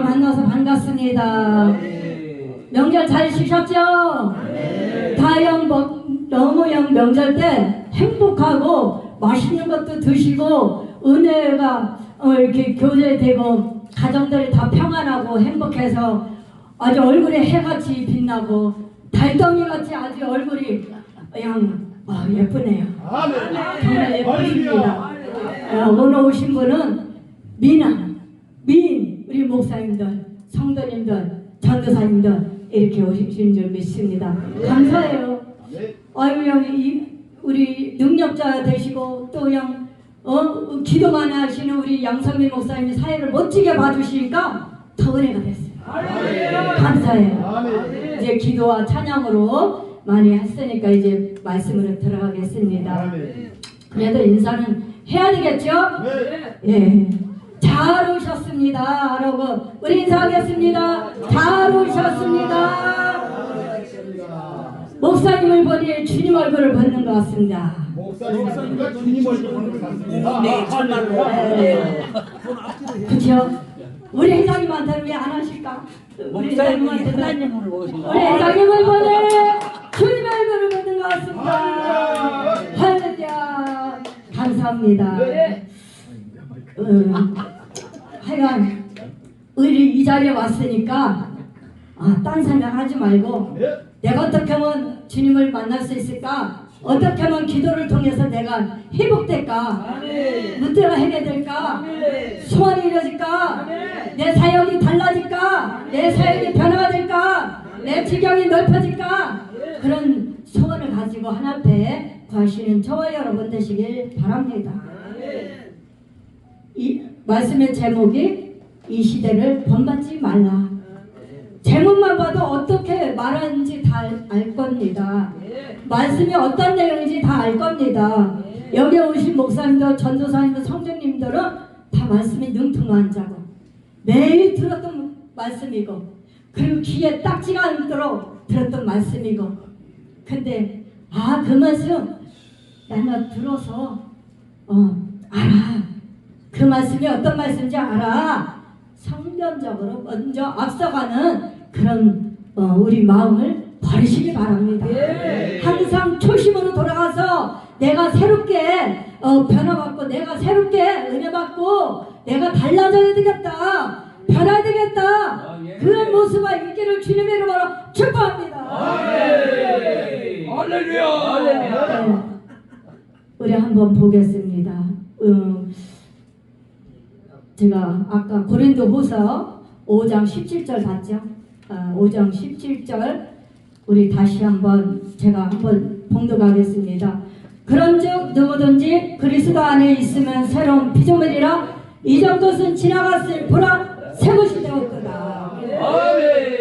오랜만에 만나서 반갑습니다. 명절 잘 쉬셨죠? 다영 너무 명절 때 행복하고 맛있는 것도 드시고 은혜가 이렇게 교제되고 가정들이 다 평안하고 행복해서 아주 얼굴에 해같이 빛나고 달덩이같이 아주 얼굴이 그냥 예쁘네요. 정말 예쁘십니다. 오늘 오신 분은 미인 우리 목사님들, 성도님들, 전도사님들 이렇게 오신 줄 믿습니다. 감사해요. 아유 우리 능력자 되시고 또 그냥 기도 많이 하시는 우리 양성민 목사님이 사회를 멋지게 봐주시니까 더 은혜가 됐어요. 감사해요. 이제 기도와 찬양으로 많이 했으니까 이제 말씀으로 들어가겠습니다. 그래도 인사는 해야 되겠죠? 예. 잘 오셨습니다. 여러분 우리 인사하겠습니다. 잘 오셨습니다. 목사님을 보니 주님 얼굴을 보는 것 같습니다. 목사님과 주님 얼굴을 보는 것 같습니다. 네, 정말로. 그렇죠? 우리 회장님한테는 왜 안 하실까? 우리 회장님한테는 우리 회장님을 보니 주님 얼굴을 보는 것 같습니다. 할렐루야. 감사합니다. 하여간 우리 이 자리에 왔으니까 딴 생각하지 말고 내가 어떻게 하면 주님을 만날 수 있을까? 어떻게 하면 기도를 통해서 내가 회복될까? 무대가 해결될까? 소원이 이루어질까? 내 사역이 달라질까? 내 사역이 변화가 될까? 내 지경이 넓어질까? 그런 소원을 가지고 하나님 앞에 구하시는 저와 여러분 되시길 바랍니다. 이 말씀의 제목이 이 시대를 본받지 말라. 제목만 봐도 어떻게 말하는지 다 알 겁니다. 말씀이 어떤 내용인지 다 알 겁니다. 여기 오신 목사님들, 전도사님들, 성령님들은 다 말씀이 능통한 자고 매일 들었던 말씀이고 그리고 귀에 딱지가 않도록 들었던 말씀이고 근데 그 말씀 내가 들어서 알아. 그 말씀이 어떤 말씀인지 알아. 성경적으로 먼저 앞서가는 그런 우리 마음을 버리시기 바랍니다. 항상 초심으로 돌아가서 내가 새롭게 변화받고 내가 새롭게 은혜받고 내가 달라져야 되겠다. 변화야 되겠다. 그런 모습과 있기를 주님의 이름으로 축복합니다. 할렐루야. 우리 한번 보겠습니다. 제가 아까 고린도후서 5장 17절 봤죠? 5장 17절 우리 다시 한번 제가 한번 봉독하겠습니다. 그런즉 누구든지 그리스도 안에 있으면 새로운 피조물이라 이전 것은 지나갔을 보라 새 것이 되었구나.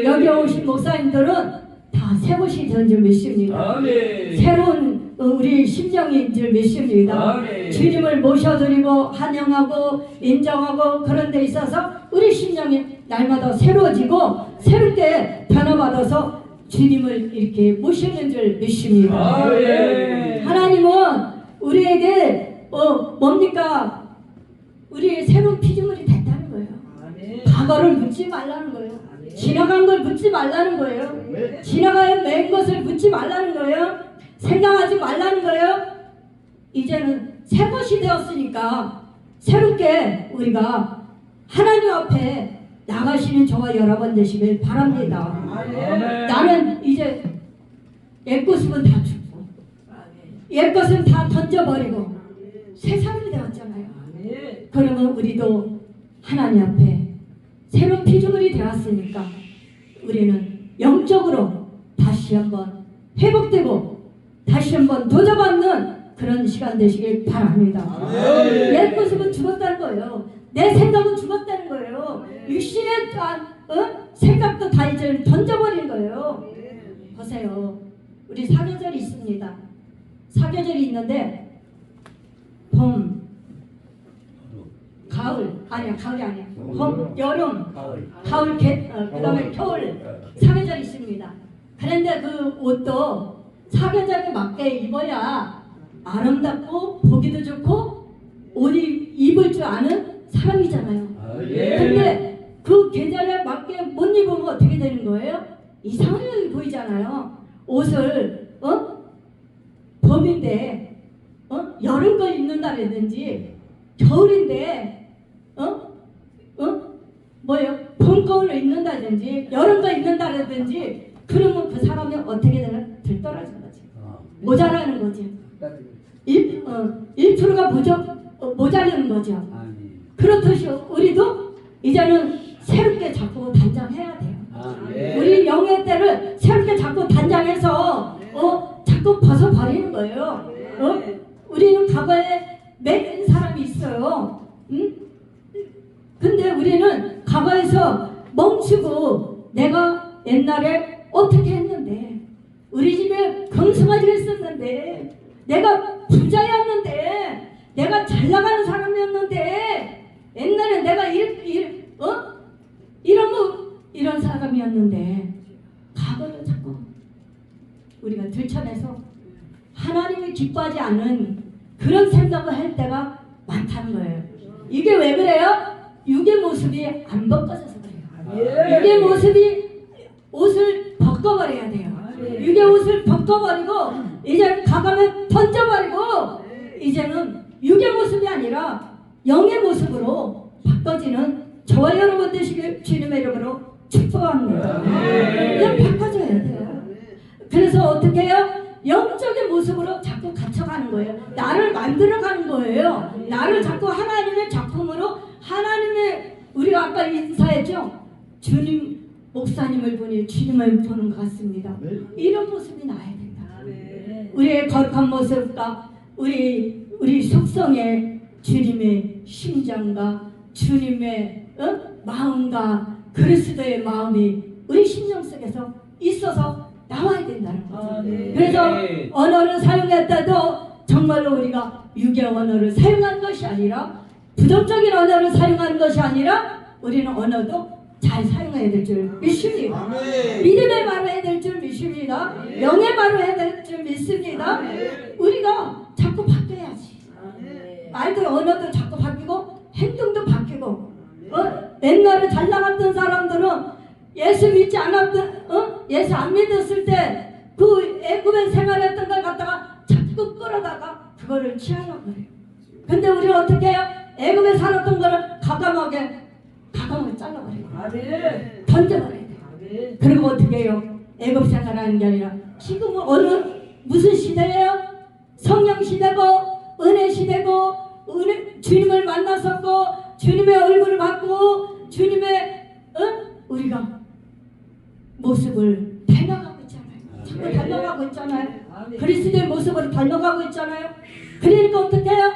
여기 오신 목사님들은 다 새 것이 된 줄 믿습니다. 새로운 우리 심정인 줄 믿습니다. 주님을 모셔드리고 환영하고 인정하고 그런 데 있어서 우리 심정이 날마다 새로워지고 새롭게 변화받아서 주님을 이렇게 모시는 줄 믿습니다. 하나님은 우리에게 뭡니까? 우리의 새로운 피조물이 됐다는 거예요. 과거를 묻지 말라는 거예요. 지나간 걸 묻지 말라는 거예요. 지나가야 맨 것을 묻지 말라는 거예요. 생각하지 말라는 거예요. 이제는 새 것이 되었으니까 새롭게 우리가 하나님 앞에 나가시는 저와 여러분 되시길 바랍니다. 나는 이제 옛것은 다 죽고 옛것은 다 던져버리고 새 사람이 되었잖아요. 그러면 우리도 하나님 앞에 새로운 피조물이 되었으니까 우리는 영적으로 다시 한번 회복되고 다시 한번 도전받는 그런 시간 되시길 바랍니다. 옛 모습은 죽었다는 거예요. 내 생각은 죽었다는 거예요. 육신의 생각도 다 이제 던져버린 거예요. 보세요. 우리 사계절이 있습니다. 사계절이 있는데 봄, 가을, 아니야 가을이 아니야. 봄, 여름, 가을, 그 다음에 겨울 사계절이 있습니다. 그런데 그 옷도 사계절에 맞게 입어야 아름답고 보기도 좋고 옷 입을 줄 아는 사람이잖아요. 근데 그 계절에 어떻게 되는 거예요? 이상하게 보이잖아요. 옷을 봄인데 여름 거 입는다라든지 겨울인데 뭐예요? 봄 거를 입는다든지 여름 거 입는다라든지 그러면 그 사람이 어떻게 되나? 들떨어진 거지. 모자라는 거지. 1%가 모자라는 거죠. 그렇듯이 우리도 이제는 새롭게 자꾸 단장해야 돼요. 우리 영의 때를 새롭게 자꾸 단장해서 자꾸 벗어버리는 거예요. 우리는 과거에 매인 사람이 있어요. 근데 우리는 과거에서 멈추고 내가 옛날에 어떻게 했는데 우리 집에 금송아지가 있었는데 내가 부자였는데 내가 잘 나가는 사람이었는데 옛날에 내가 이런 사람이었는데 과거를 자꾸 우리가 들춰내서 하나님이 기뻐하지 않는 그런 생각을 할 때가 많다는 거예요. 이게 왜 그래요? 육의 모습이 안 벗겨져서 그래요. 육의 모습이 옷을 벗겨버려야 돼요. 육의 옷을 벗겨버리고 이제 가감에 던져버리고 이제는 육의 모습이 아니라 영의 모습으로 바꿔지는 저와 여러분 되시길 주님의 이름으로 축복합니다. 그냥 바꿔줘야 돼요. 그래서 어떻게 해요? 영적인 모습으로 자꾸 갇혀가는 거예요. 나를 만들어가는 거예요. 나를 자꾸 하나님의 작품으로 하나님의 우리가 아까 인사했죠? 주님 목사님을 보니 주님을 보는 것 같습니다. 이런 모습이 나야 된다. 우리의 거룩한 모습과 우리 속성에 주님의 심장과 주님의 마음과 그리스도의 마음이 우리 심령 속에서 있어서 나와야 된다는 거죠. 그래서 언어를 사용할 때도 정말로 우리가 육의 언어를 사용한 것이 아니라 부정적인 언어를 사용하는 것이 아니라 우리는 언어도 잘 사용해야 될 줄 믿습니다. 믿음의 말을 해야 될 줄 믿습니다. 영의 말을 해야 될 줄 믿습니다. 우리가 자꾸 바뀌어야지. 말도 언어도 자꾸 바뀌고 행동도 바뀌고 옛날에 잘 나갔던 사람들은 예수 믿지 않았던 예수 안 믿었을 때 그 애굽에 생활했던 걸 갖다가 자꾸 끌어다가 그거를 취하려고 그래요. 근데 우리는 어떻게 해요? 애굽에 살았던 거를 가감하게 잘라버려요. 던져버려야 돼요. 그리고 어떻게 해요? 애굽 생활하는 게 아니라 지금은 무슨 시대예요? 성령 시대고 은혜 시대고 주님을 만났었고 주님의 얼굴을 받고 주님의 우리가 모습을 닮아가고 있잖아요. 자꾸 닮아가고 있잖아요. 그리스도의 모습을 닮아가고 있잖아요. 그러니까 어떻게 해요?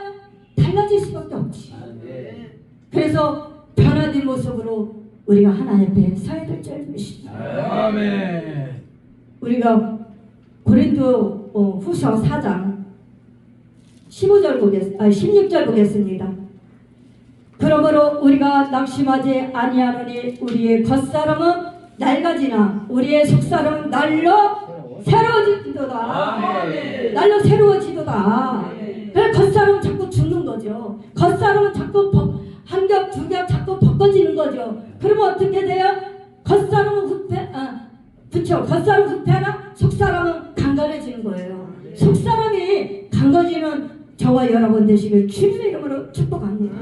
달라질 수밖에 없지. 그래서 변화된 모습으로 우리가 하나님 앞에 서야 될 줄 믿습니다. 아멘. 우리가 고린도 후서 4장 16절 보겠습니다. 그러므로 우리가 낙심하지 아니하노니 우리의 겉사람은 낡아지나 우리의 속사람은 날로 새로워지도다. 날로 새로워지도다. 그래 겉사람은 자꾸 죽는 거죠. 겉사람은 자꾸 한 겹 두 겹 자꾸 벗겨지는 거죠. 그러면 어떻게 돼요? 겉사람은 겉사람은 후패나 속사람은 강건해지는 거예요. 속사람이 강건해지는 저와 여러분 되시길 주님의 이름으로 축복합니다.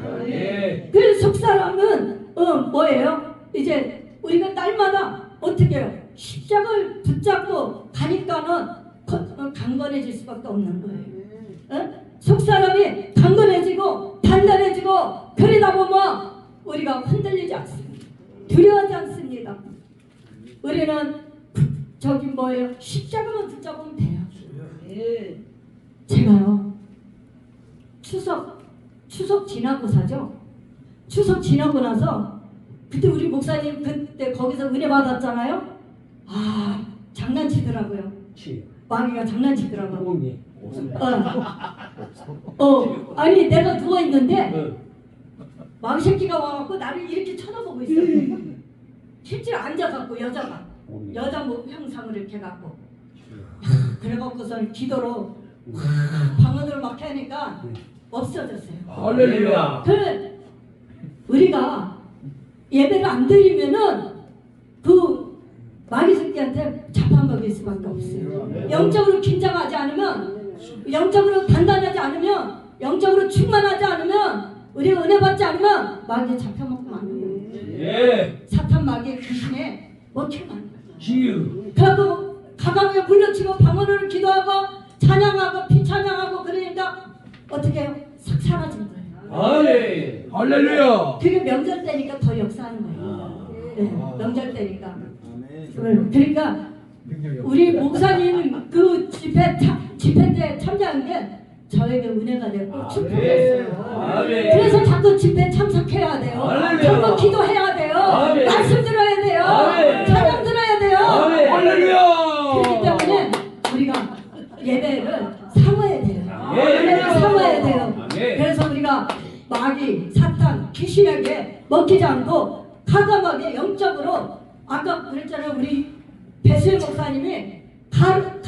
그 속사람은 뭐예요? 이제 우리가 날마다 어떻게 해요? 십자가를 붙잡고 가니까는 강건해질 수밖에 없는 거예요. 속사람이 강건해지고 단단해지고 그러다 보면 우리가 흔들리지 않습니다. 두려워하지 않습니다. 우리는 저기 뭐예요? 십자가만 붙잡으면 돼요. 제가요 추석 지나고사죠. 추석 지나고 나서 그때 우리 목사님 그때 거기서 은혜 받았잖아요. 아 장난치더라고요. 마귀가 장난치더라고요. 아니 내가 누워 있는데 마귀 새끼가 와갖고 나를 이렇게 쳐다보고 있어. 실제로 앉아갖고 여자 형상을 이렇게 갖고 그래갖고서 기도로 방언으로 막 하니까 없어졌어요. 할렐루야. 우리가 예배를 안 드리면은 그 마귀 새끼한테 잡아먹일 수밖에 없어요. 영적으로 긴장하지 않으면, 영적으로 단단하지 않으면, 영적으로 충만하지 않으면, 우리가 은혜 받지 않으면 마귀에 잡혀먹으면 안 돼요. 예. 사탄 마귀의 귀신에 먹히면 안 돼요. 치유. 그래서 가방에 물러치고 방언으로 기도하고 찬양하고 피찬양하고 그러니까 어떻게 해요? 싹 사라진 거예요. 아멘. 할렐루야. 그게 명절 때니까 더 역사하는 거예요. 네, 명절 때니까. 그러니까 우리 목사님 그 집회 때 참여한 게 저에게 은혜가 됐고 축복했어요. 그래서 자꾸 집회 참석해야 돼요. 자꾸 기도해야 돼요. 말씀 들어야 돼요. 찬양 들어야 돼요. 그렇기 때문에 우리가 예배를 삼아야 돼요. 예배를 삼아야 돼요. 그래서 우리가 마귀, 사탄, 귀신에게 먹히지 않고 과감하게 영적으로 아까 그랬잖아요. 우리 배수일 목사님이 칼을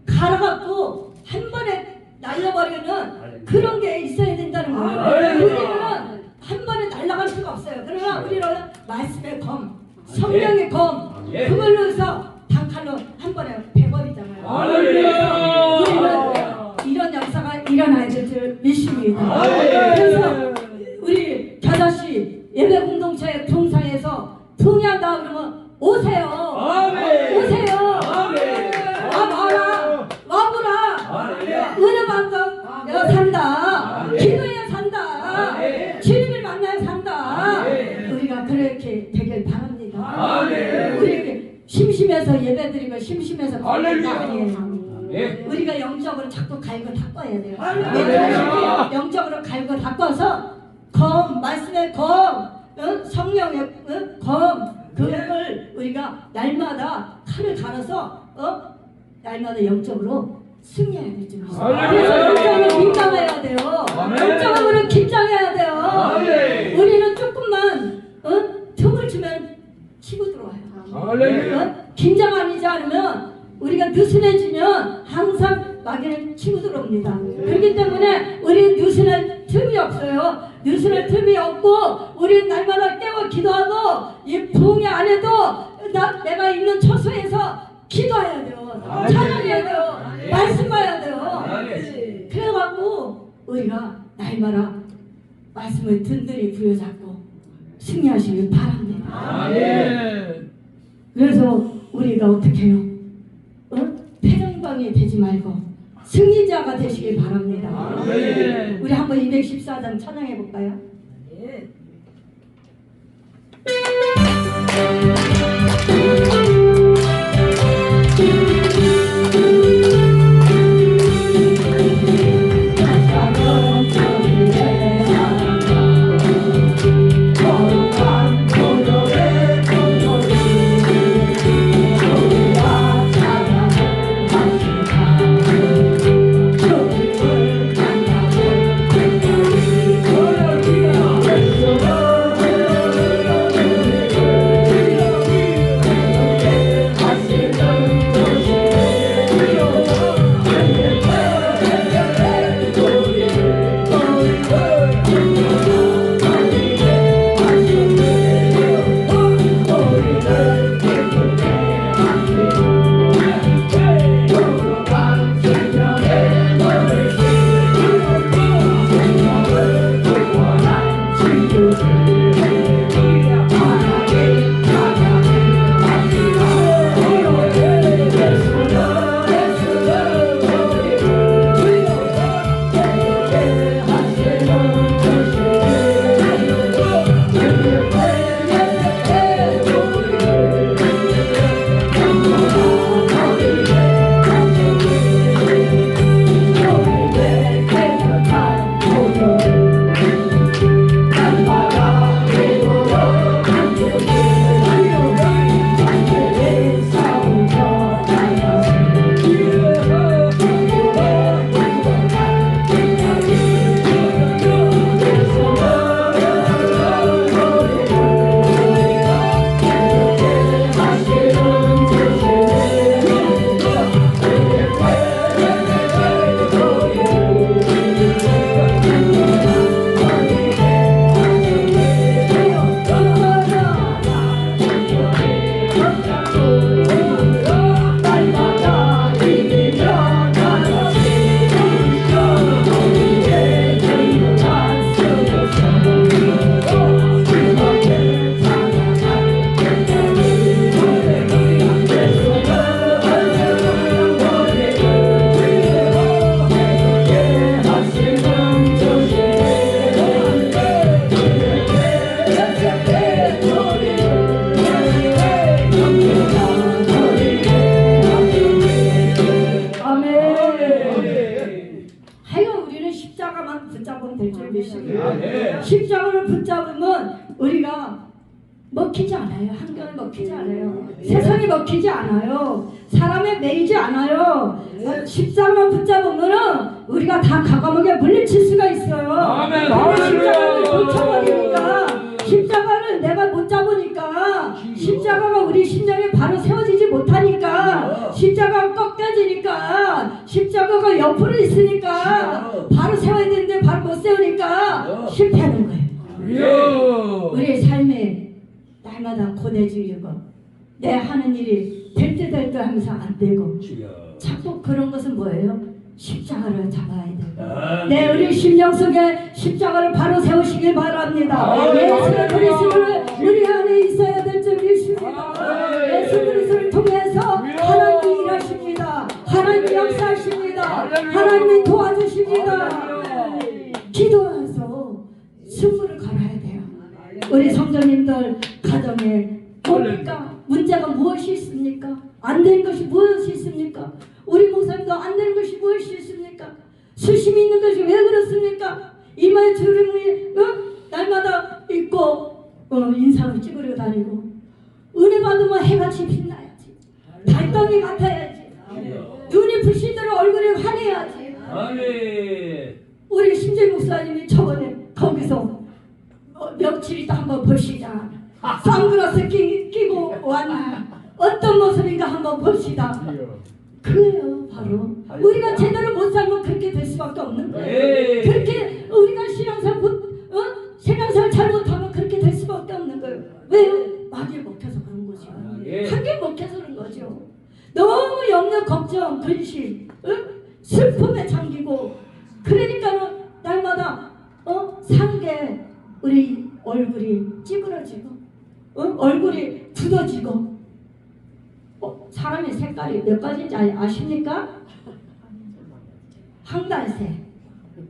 갈아갖고 한 번에 날려버리는 그런 게 있어야 된다는 거예요. 우리는 한 번에 날아갈 수가 없어요. 그러나 우리는 말씀의 검, 성령의 검, 그걸로 해서 단칼로 한 번에 베버리잖아요. 우리는 이런 역사가 일어나야 될 믿습니다. 그래서 우리 겨자씨 예배 공동체 동상에서 통회한다 그러면 오세요. 오세요. 와보라. 은혜 받고 내가 산다. 기도해야 산다. 주님을 만나야 산다. 우리가 그렇게 되길 바랍니다. 우리 심심해서 예배드리고 심심해서 아니에요. 우리가 영적으로 자꾸 갈고 닦아야 돼요. 영적으로 갈고 닦아서 검, 말씀의 검, 성령의 검, 그걸 우리가 날마다 칼을 갈아서 날마다 영적으로 승리해야 되죠. 그래서 영적으로 민감해야 돼요. 영적으로 긴장해야 돼요. 우리는 조금만 틈을 주면 치고 들어와요. 긴장 아니지 않으면 우리가 느슨해지면 항상 마귀는 치고 들어옵니다. 그렇기 때문에 우리는 느슨할 틈이 없어요. 느슨할 틈이 없고 우리는 날마다 깨워 기도하고 이 부흥회 안에도 내가 있는 처소에서 기도해야 돼요. 찬양해야 돼요. 말씀 봐야 돼요. 그래갖고 우리가 날마다 말씀을 든든히 부여잡고 승리하시길 바랍니다. 그래서 우리가 어떻게 해요? 패전방이 되지 말고 승리자가 되시길 바랍니다. 우리 한번 214장 찬양해 볼까요? 먹히지 않아요. 환경에 먹히지 않아요. 세상에 먹히지 않아요. 사람에 매이지 않아요. 십자가만 붙잡으면 우리가 다 과감하게 물리칠 수가 있어요. 아멘. 근데 십자가를 할렐루야. 붙여버리니까, 십자가를 내가 못 잡으니까, 십자가가 우리 심령에 바로 세워지지 못하니까, 십자가가 꺾여지니까, 십자가가 옆으로 있으니까 바로 세워야 되는데 바로 못 세우니까 실패하는 거예요. 우리의 삶에 날마다 고뇌주의고 내 하는 일이 될 때 될 때 하면서 안 되고 자꾸 그런 것은 뭐예요? 십자가를 잡아야 돼요. 네, 우리 심령 속에 십자가를 바로 세우시길 바랍니다. 예수 그리스도를 우리 안에 있어야 될 줄 믿습니다. 예수 그리스도를 통해서 하나님이 일하십니다. 하나님이 역사하십니다. 하나님이 도와주십니다. 기도해서 승부를 걸어야 돼요. 우리 성도님들 가정에 뭡니까? 문제가 무엇이 있습니까? 안 되는 것이 무엇이 있습니까? 우리 목사님도 안 되는 것이 무엇이 있습니까? 수심이 있는 것이 왜 그렇습니까? 이마에 주름이 날마다 있고 인상을 찌그려 다니고 은혜 받으면 해같이 빛나야지. 달덩이 같아야지. 눈이 부신 대로 얼굴이 환해야지. 우리 신재 목사님이 저번에 거기서 며칠이다 한번 보시자. 선글라스 끼고 왔나? 어떤 모습인가 한번 봅시다. 그래요, 바로. 우리가 제대로 못 살면 그렇게 될 수밖에 없는 거예요. 그렇게 우리가 신앙생활 잘못하면 그렇게 될 수밖에 없는 거예요. 왜요? 마귀에 먹혀서 그런 거죠. 한개 먹혀서 그런 거죠. 너무 염려, 걱정, 근심, 슬픔에 잠기고 그러니까는 날마다 사는 게 우리 얼굴이 찌그러지고 얼굴이 굳어지고 사람의 색깔이 몇 가지인지 아십니까? 황달색,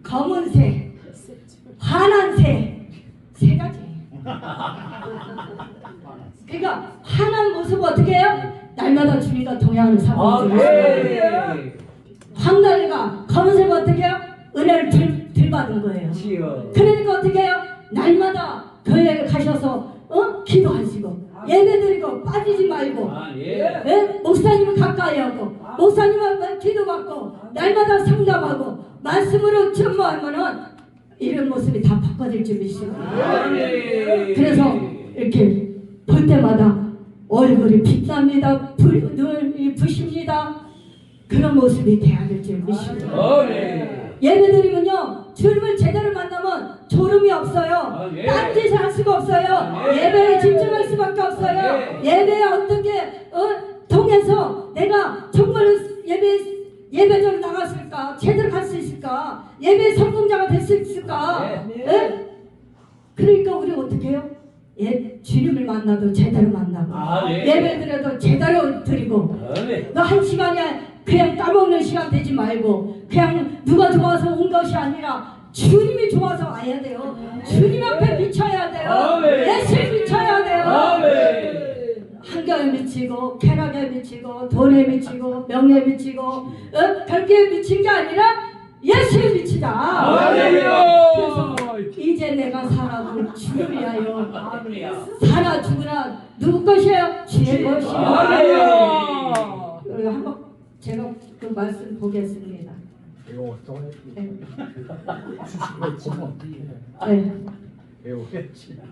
검은색, 환한색 세 가지. 그러니까 환한 모습 어떻게 해요? 날마다 주님과 동행하는 사람이죠. 황달과 검은색 어떻게 해요? 은혜를 들 받은 거예요. 그러니까 어떻게 해요? 날마다 교회에 가셔서 기도하시고 예배드리고 빠지지 말고 목사님은 가까이 하고 목사님은 기도받고 날마다 상담하고 말씀으로 전무하면은 이런 모습이 다 바꿔질 줄 믿습니다. 그래서 이렇게 볼 때마다 얼굴이 빛납니다. 눈이 부십니다. 그런 모습이 돼야 될 줄 믿습니다. 예배드리면요 주님을 제대로 만나면 졸음이 없어요. 딴짓을 할 수가 없어요. 예배에 집중할 수밖에 없어요. 예배에 어떻게 통해서 내가 정말 예배적으로 나갔을까? 제대로 갈 수 있을까? 예배 성공자가 될 수 있을까? 그러니까 우리 어떻게 해요? 주님을 만나도 제대로 만나고 예배드려도 제대로 드리고 너 한 시간이야 그냥 까먹는 시간 되지 말고 그냥 누가 좋아서 온 것이 아니라 주님이 좋아서 와야 돼요. 주님 앞에 미쳐야 돼요. 예수에 미쳐야 돼요. 환경에 미치고 쾌락에 미치고 돈에 미치고 명예에 미치고 별게 미친 게 아니라 예수에 미치자. 그래서 이제 내가 살아도 주를 위하여 살아 죽으나 누구 것이에요? 주의 것이에요. 한번 제가 그 말씀 보겠습니다.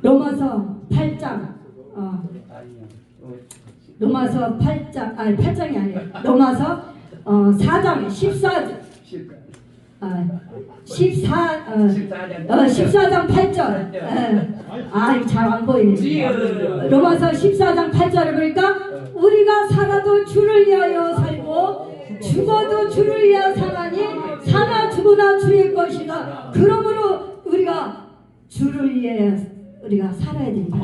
로마서 8장 로마서 8장 아니 8장이 아니에요. 로마서 4장 14장 8절. 잘 안 보이네. 로마서 14장 8절을 보니까 우리가 살아도 주를 위하여 살고 죽어도 주를 위하여 사나니 사나 죽으나 주의 것이다. 그러므로 우리가 주를 위해 우리가 살아야 된다.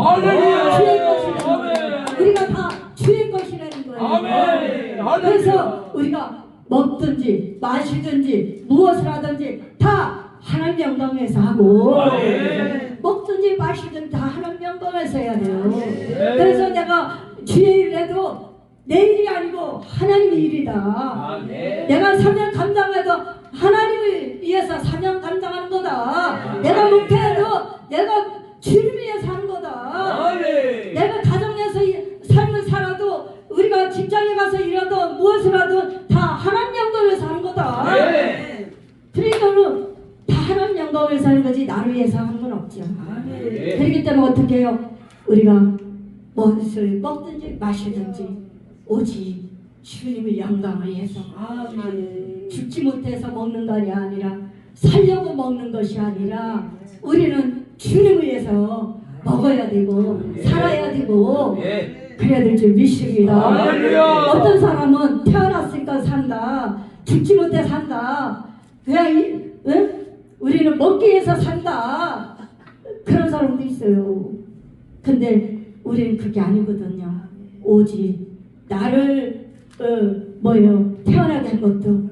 주의 것이라는 우리가 다 주의 것이라는 거예요. 그래서 우리가 먹든지 마시든지 무엇을 하든지 다 하나님 영광에서 하고 먹든지 마시든지 다 하나님 영광에서 해야 돼요. 그래서 내가 주의 일을 해도 내 일이 아니고 하나님의 일이다. 내가 사명 감당해도 하나님을 위해서 사명 감당하는 거다. 내가 목회해도 내가 주님 위해 사는 거다. 아멘. 내가 가정에서 삶을 살아도 우리가 직장에 가서 일하든 무엇을 하든 다 하나님 영광을 위해서 하는 거다. 네. 그러니까는 다 하나님 영광을 위해서 하는 거지 나를 위해서 하는 건 없죠. 네. 그렇기 때문에 어떻게 해요? 우리가 무엇을 먹든지 마시든지 오직 주님의 영광을 위해서 죽지 못해서 먹는 것이 아니라 살려고 먹는 것이 아니라 우리는 주님을 위해서 먹어야 되고 살아야 되고 예. 그래야 될 줄 믿습니다. 할렐루야. 어떤 사람은 태어났으니까 산다, 죽지 못해 산다, 그냥 우리는 먹기 위해서 산다, 그런 사람도 있어요. 근데 우리는 그게 아니거든요. 오직 나를 태어나게 한 것도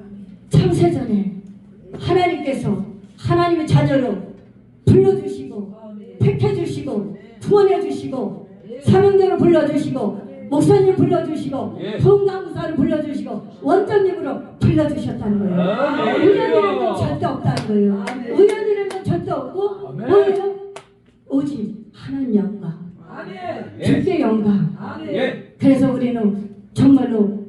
창세전에 하나님께서 하나님의 자녀로 불러주시고 택해주시고 구원해주시고 사명대로 불러주시고 목사님 불러주시고 동강사를 불러주시고 원장님으로 불러주셨다는 거예요. 우연이라는 절대 없다는 거예요. 우연이라는 절대 없고 뭐예요? 오직 하나님 영광, 주께 영광. 그래서 우리는 정말로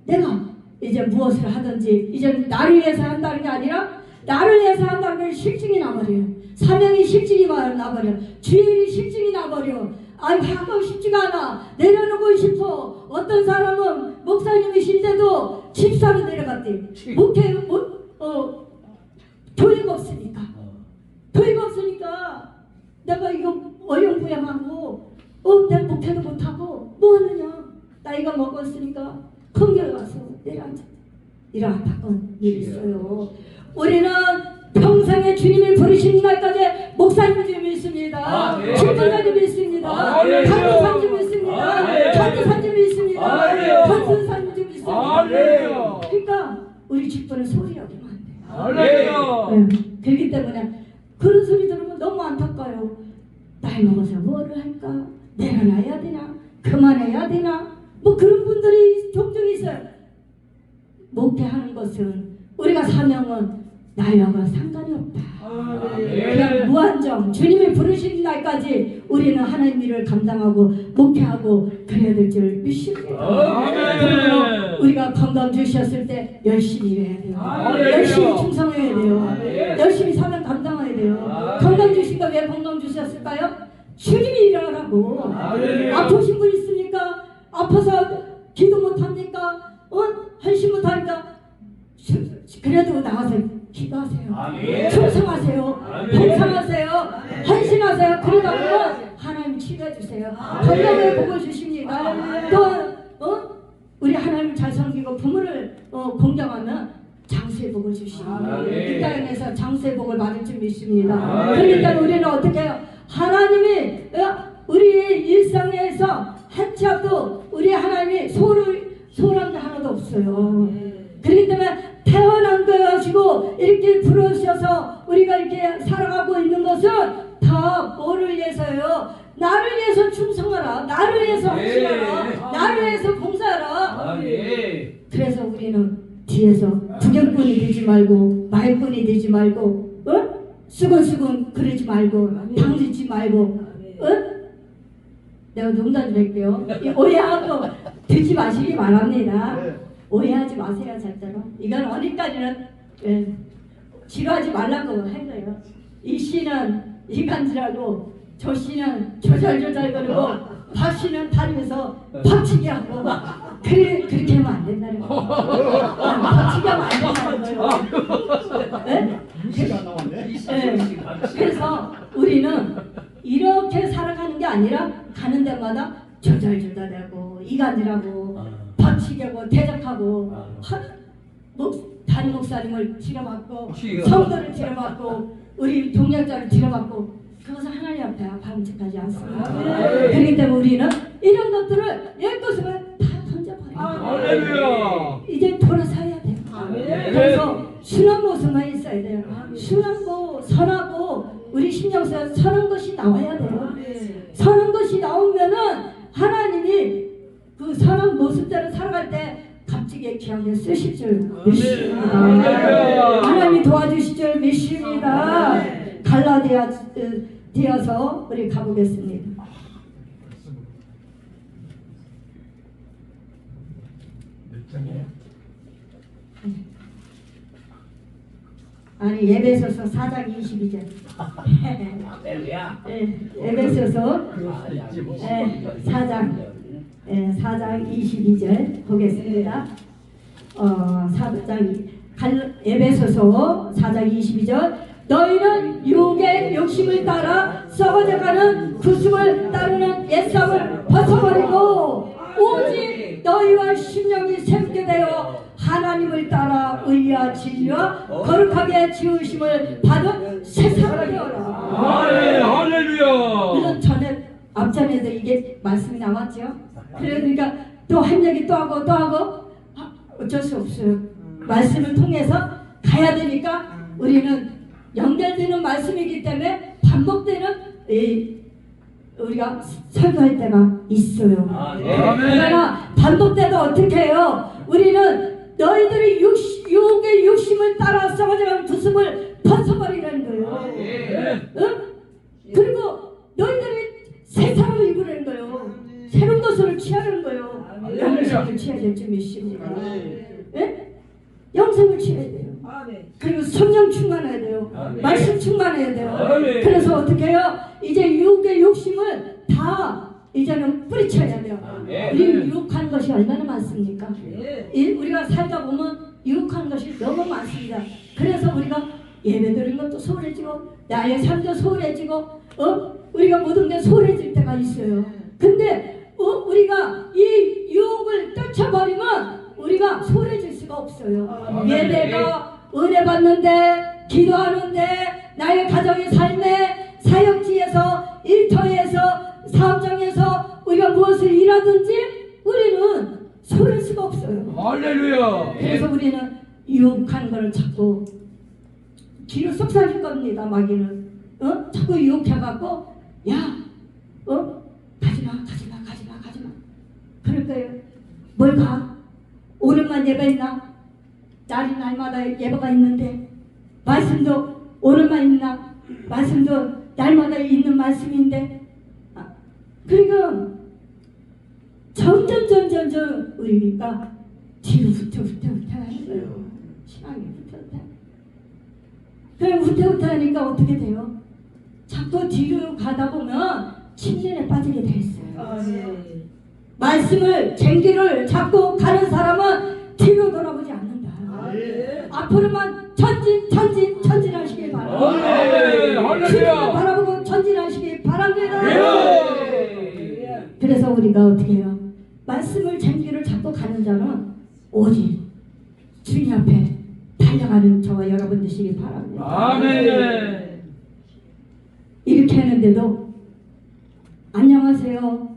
내가 이제 무엇을 하든지 이제 나를 위해서 한다는 게 아니라 나를 위해서 한다는 걸 실증이 나버려요. 사명이 실증이 나버려. 주일이 실증이 나버려. 아니 하고 싶지가 않아. 내려놓고 싶어. 어떤 사람은 목사님이신데도 집사로 내려갔대. 도리가 없으니까. 도리가 없으니까 내가 이거 어영부영하고 내가 목회도 못하고 뭐 하느냐. 나이가 먹었으니까 큰교회 가서 내려앉아. 이런 안타까운 일이 있어요. 우리는 평생에 주님이 부르신 날까지 목사님 좀 있습니다. 집사님 있습니다. 간호사님 좀 있습니다. 전도사님 좀 있습니다. 전도사님 좀 있습니다. 그러니까 우리 직분을 소리 여기면 안 돼요. 그렇기 때문에 그런 소리 들으면 너무 안타까워요. 나이 먹어서 뭐를 할까? 내려놔야 되나? 그만해야 되나? 뭐 그런 분들이 종종 있어요. 목회하는 것은 우리가 사명은 나이와 상관이 없다. 그냥 무한정 주님이 부르신 날까지 우리는 하나님 일을 감당하고 목회하고 그래야 될 줄 믿습니다. 그러므로 우리가 건강 주셨을 때 열심히 일해야 돼요. 열심히 충성해야 돼요. 열심히 사명 감당해야 돼요. 건강 주신 거 왜 건강 주셨을까요? 주님이 일하라고. 아프신 분 있습니까? 아파서 기도 못합니까? 헌신 못하니까 그래도 나가서 기도하세요. 충성하세요. 봉사하세요. 헌신하세요. 그러다 보면 하나님 치료해 주세요. 건강의 복을 주십니다. 또 우리 하나님 잘 섬기고 부모를 공경하면 장수의 복을 주십니다. 이 땅에서 장수의 복을 받을 줄 믿습니다. 그러니까 우리는 어떻게 해요? 하나님이 우리의 일상에서 한 치 앞도 우리 하나님이 소홀한 게 하나도 없어요. 그렇기 때문에 태어난 거 가지고 이렇게 부르셔서 우리가 이렇게 살아가고 있는 것은 다 뭐를 위해서요? 나를 위해서 충성하라. 나를 위해서 헌신하라. 나를 위해서 봉사하라. 그래서 우리는 뒤에서 구경꾼이 되지 말고 말꾼이 되지 말고 수근수근 그러지 말고 당짓지 말고 내가 농담 좀 할게요. 오해하고 듣지 마시기 바랍니다. 오해하지 마세요. 절대로. 이건 어디까지는 지루하지 말라고 한 거예요. 이 씨는 이간질하고 저 씨는 조잘조잘 거리고 박 씨는 다니면서 박치기 하고 그렇게 하면 안 된다는 거예요. 박치기 하면 안 된다는 거예요. 그래서 우리는 이렇게 살아가는 게 아니라 가는 데마다 조잘조잘하고 이간질하고 박치기하고 대적하고 담임 목사님을 치러받고 성도를 치러받고 우리 동역자를 치러받고 그것은 하나님 앞에 바람직하지 않습니다. 그렇기 때문에 우리는 이런 것들을 옛것을 다 던져버려요. 이제 돌아서야 돼요. 그래서 순한 모습만 있어야 돼요. 순하고 선하고 우리 신경쓰여 선한 것이 나와야 돼요. 선한 것이 나오면은 하나님이 그 선한 모습대로 살아갈 때 값지게 귀하게 쓰실 줄 믿습니다. 하나님이 도와주실 줄 믿습니다. 갈라디아 되어서 우리 가보겠습니다. 몇 장이에요? 아니 에베소서 4장 22절. 할렐루야. 에베소서 그럴 수도 있지 뭐. 4장 22절 보겠습니다. 4장 에베소서 4장 22절 너희는 육의 욕심을 따라 썩어져가는 구습을 따르는 옛사람을 벗어버리고 오직 너희와 심령이 새롭게 되어 하나님을 따라 의와 진리와 거룩하게 지으심을 받은 새 사람이 되어라. 할렐루야. 물론 전에 앞전에도 이게 말씀이 나왔죠. 그러니까 또 한 얘기 또 하고 어쩔 수 없어요. 말씀을 통해서 가야 되니까 우리는 연결되는 말씀이기 때문에 반복되는 우리가 설교할 때가 있어요. 그러나 반복돼도 어떻게 해요? 우리는 너희들이 육의 욕심을 따라 썩어져가는 구습을 벗어버리라는 거예요. 응? 그리고 너희들이 새 사람을 입으라는 거예요. 새로운 것을 취하라는 거예요. 영생을 취해야 될 줄 믿습니다. 예? 영생을 취해야 돼요. 그리고 성령 충만해야 돼요. 말씀 충만해야 돼요. 그래서 어떻게 해요? 이제 육의 욕심을 다 이제는 뿌리쳐야 돼요. 우리 유혹한 것이 얼마나 많습니까? 우리가 살다 보면 유혹한 것이 너무 많습니다. 그래서 우리가 예배드리는 것도 소홀해지고 나의 삶도 소홀해지고 우리가 모든 게 소홀해질 때가 있어요. 근데 우리가 이 유혹을 떨쳐버리면 우리가 소홀해질 수가 없어요. 예배가 은혜 받는데 기도하는데 나의 가정의 삶에 사역지에서 일터에서 사업장에서 우리가 무엇을 일하든지 우리는 소홀할 수가 없어요. 할렐루야. 그래서 우리는 유혹하는 걸 자꾸 뒤로 속삭일 겁니다. 마귀는 자꾸 유혹해갖고 야 가지마 그럴 거예요. 뭘 가? 오늘만 예배 있나? 날마다 예배가 있는데 말씀도 오늘만 있나? 말씀도 날마다 있는 말씀인데 그러니까 점점 우리가 뒤로 후퇴 하는 거예요. 신앙이 후퇴. 그럼 후퇴 하니까 어떻게 돼요? 자꾸 뒤로 가다 보면 침륜에 빠지게 돼 있어요. 말씀을 쟁기를 잡고 가는 사람은 뒤로 돌아보지 않는다. 앞으로만 전진하시길 바랍니다. 주님을 바라보고 전진하시길 바랍니다. 그래서 우리가 어떻게 해요? 말씀을 쟁기를 잡고 가는 자는 오직 주님 앞에 달려가는 저와 여러분 되시길 바랍니다. 아멘. 이렇게 하는데도 안녕하세요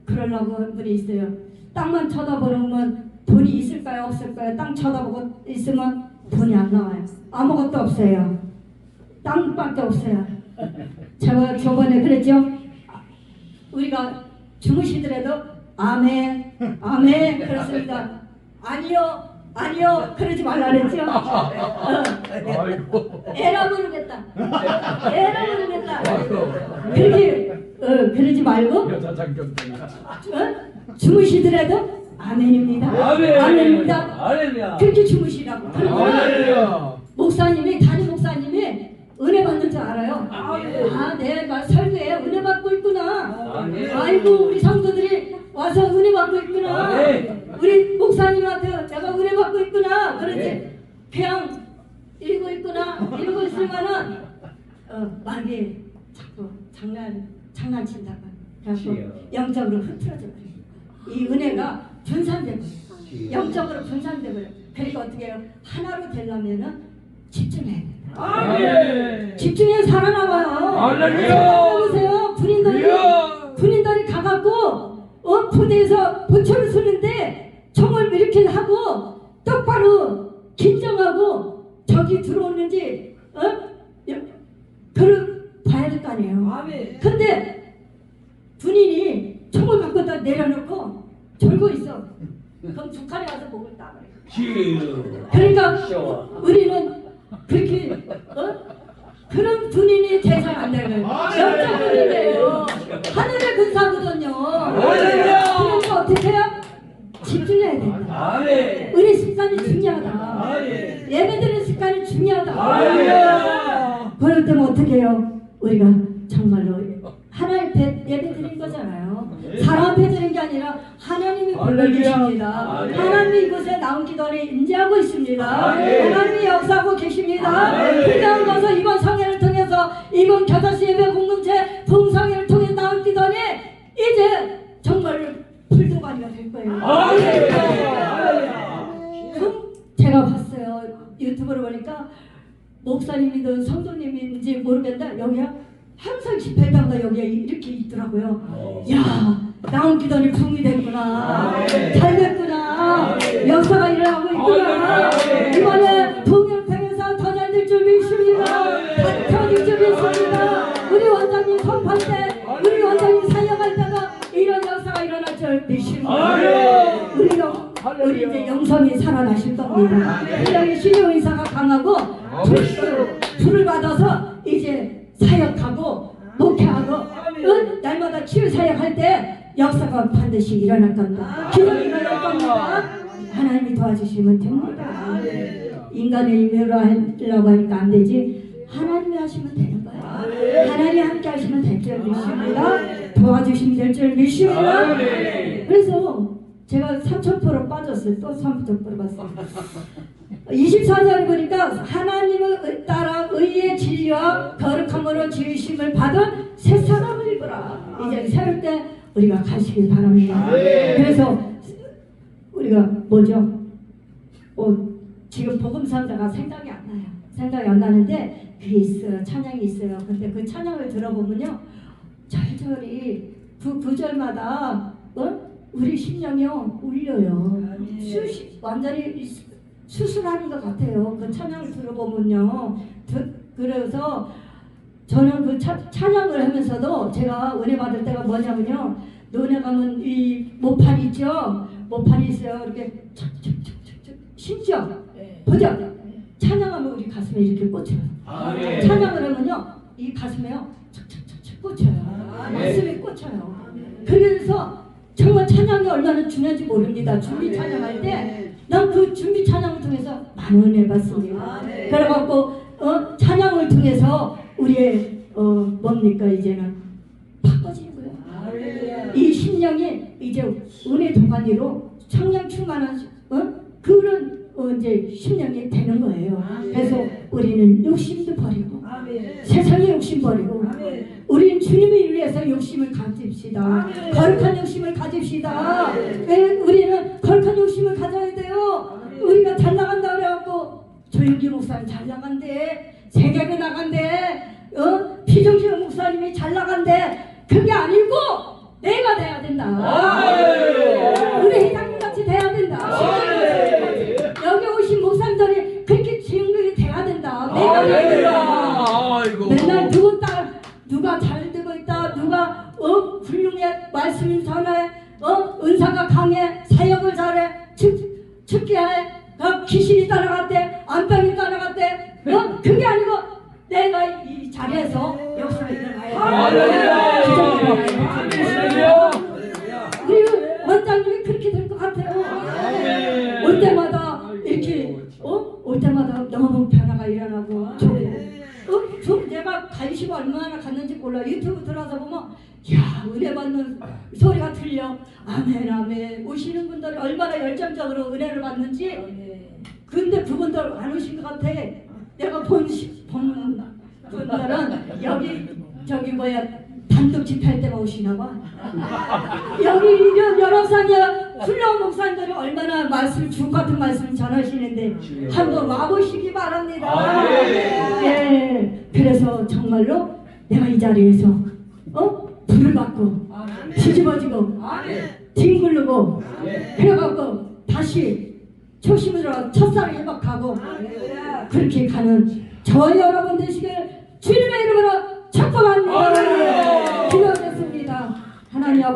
그러려고 한 분이 있어요. 땅만 쳐다보면 돈이 있을까요 없을까요? 땅 쳐다보고 있으면 돈이 안 나와요. 아무것도 없어요. 땅밖에 없어요. 제가 저번에 그랬죠. 우리가 주무시더라도 아멘 그렇습니다. 아니요 그러지 말라 그랬죠. 에라 모르겠다. 그렇게 그러지 말고 주무시더라도 아멘입니다. 아멘입니다. 그렇게 주무시라고. 그러면 담임 목사님이 은혜 받는 줄 알아요. 내 설교에 은혜 받고 있구나. 아이고 우리 성도들이 와서 은혜 받고 있구나. 우리 목사님한테 내가 은혜 받고 있구나. 그렇지. 그냥 읽고 있으면은 마귀 자꾸 장난친다고. 그래서 영적으로 흐트러져 버려요. 이 은혜가 분산되고 영적으로 분산되고요. 그러니까 어떻게 해요? 하나로 되려면은 집중해야 돼요. 집중해 살아남아요. 할렐루야. 보세요. 군인들이 가갖고 부대에서 보초를 쏘는데 총을 이렇게 하고 똑바로 긴장하고 적이 들어오는지 그걸 봐야 될 거 아니에요. 근데 군인이 총을 갖고 다 내려놓고 졸고 있어. 그럼 북한에 가서 목을 따. 그러니까 우리는 그렇게 그런 군인이 대상 안 되는 영적 군인이에요. 하늘의 군사거든요. 그러니까 어떻게 해요? 집중해야 된다. 우리 습관이 중요하다. 예배드리는 습관이 중요하다. 그럴 때는 어떻게 해요? 우리가 정말로 하나님 앞에 예배드린 거잖아요. 사람 앞에 드린 게 아니라 하나님이 불러주십니다. 하나님이 이곳에 나온 기도를 인지하고 있습니다. 하나님이 역사하고 계십니다. 그냥 가서 이번 성회를 통해서 이번 겨자씨 예배 공동체 부흥성회를 통해 나온 기도는 이제 정말 불도가니가 될 거예요. 제가 봤어요. 유튜브를 보니까 목사님이든 성도님인지 모르겠는데 여기야 항상 집회 때마다 여기에 이렇게 있더라고요. 야, 나온 기도니 붕이 됐구나. 잘 됐구나. 역사가 일어나고 있구나. 이번에 부흥을 통해서 더 잘 될 줄 믿습니다. 더 줄 있습니다. 우리 원장님 선포할 때, 우리 원장님 사역할 때가 이런 역사가 일어날 줄 믿습니다. 우리 이제 영성이 살아나실 겁니다. 굉장히 신의 의사가 강하고 불을 받아서 이제 사역하고 목회하고 날마다 치유 사역할 때 역사가 반드시 일어날 겁니다. 기도가 일어날 겁니다. 하나님이 도와주시면 됩니다. 인간의 임무로 하려고 하니까 안 되지. 하나님이 하시면 되는 거예요. 하나님이 함께 하시면 될 줄 믿습니다. 도와주시면 될 줄 믿습니다. 그래서 제가 3,000% 빠졌어요. 또 3,000% 빠졌어요. 24절에 보니까 하나님을 따라 의의 진리와 거룩함으로 지으심을 받은 새 사람을 입으라. 이제 새로울 때 우리가 가시길 바랍니다. 그래서 우리가 뭐죠? 지금 복음상자가 생각이 안 나요. 생각이 안 나는데 그게 있어요. 찬양이 있어요. 근데 그 찬양을 들어보면요, 절절히 그 구절마다 우리 심령이요 울려요. 완전히 수술하는 것 같아요. 그 찬양을 들어보면요. 그래서 저는 그 찬양을 하면서도 제가 은혜 받을 때가 뭐냐면요, 논에 가면 이 모판 있죠. 모판이 있어요. 이렇게 척척척척 심죠. 보죠. 찬양하면 우리 가슴에 이렇게 꽂혀요. 찬양을 하면요, 이 가슴에요 척척척척 꽂혀요. 가슴에 꽂혀요. 그래서 정말 찬양이 얼마나 중요한지 모릅니다. 준비 찬양할 때 난 그 준비 찬양을 통해서 많은 은혜 받습니다. 그래갖고 찬양을 통해서 우리의 뭡니까 이제는 바꿔지는 거예요. 이 심령이 이제 은혜 동안으로 청량 충만한 그런 이제 심령이 되는 거예요. 그래서 우리는 욕심도 버리고 세상의 욕심 버리고 우리는 주님을 위해서 욕심을 가집시다. 거룩한 욕심을 가집시다. 왜 우리는 거룩한 욕심을 가져야 돼요? 우리가 잘 나간다 그래갖고 조윤기 목사님 잘 나간대, 세계에 나간대, 피종신 목사님이 잘 나간대. 그게 아니고 내가 돼야 된다. 우리 회장님 같이 돼야 된다. 여기 오신 목사님들이 그렇게 지응력이 돼야 된다. 내가 돼야 된다. 맨날 누가 잘 되고 있다, 누가 훌륭해, 말씀 전해, 은사가 강해, 사역을 잘해, 축기해, 귀신이 따라갔대, 안병이 따라갔대. 그게 아니고 내가 이 자리에서 역사가 일어나야 돼. 우리 원장님이 그렇게 될 것 같아요. 올 때마다 이렇게 올 때마다 너무 변화가 일어나고 좀 내가 관심 얼마나 갔는지 몰라. 유튜브 들어서 보면 야, 은혜 받는 소리가 들려. 아멘 아멘. 오시는 분들이 얼마나 열정적으로 은혜를 받는지. 근데 그분들 안 오신 것 같아. 내가 본 분들은 저기 뭐야 단독 집회할 때만 오시나 봐. 여기 여러 상의 훌륭한 목사님들이 얼마나 말씀, 주 같은 말씀 전하시는데 한번 와보시기 바랍니다. 예. 그래서 정말로 내가 이 자리에서 불을 받고 뒤집어지고 뒹굴르고 그래갖고 다시 초심으로 첫사랑 회복하고 그렇게 가는 저와 여러분 되시길 주님의 이름으로 축복합니다. 기도하겠습니다. 하나님 아버지.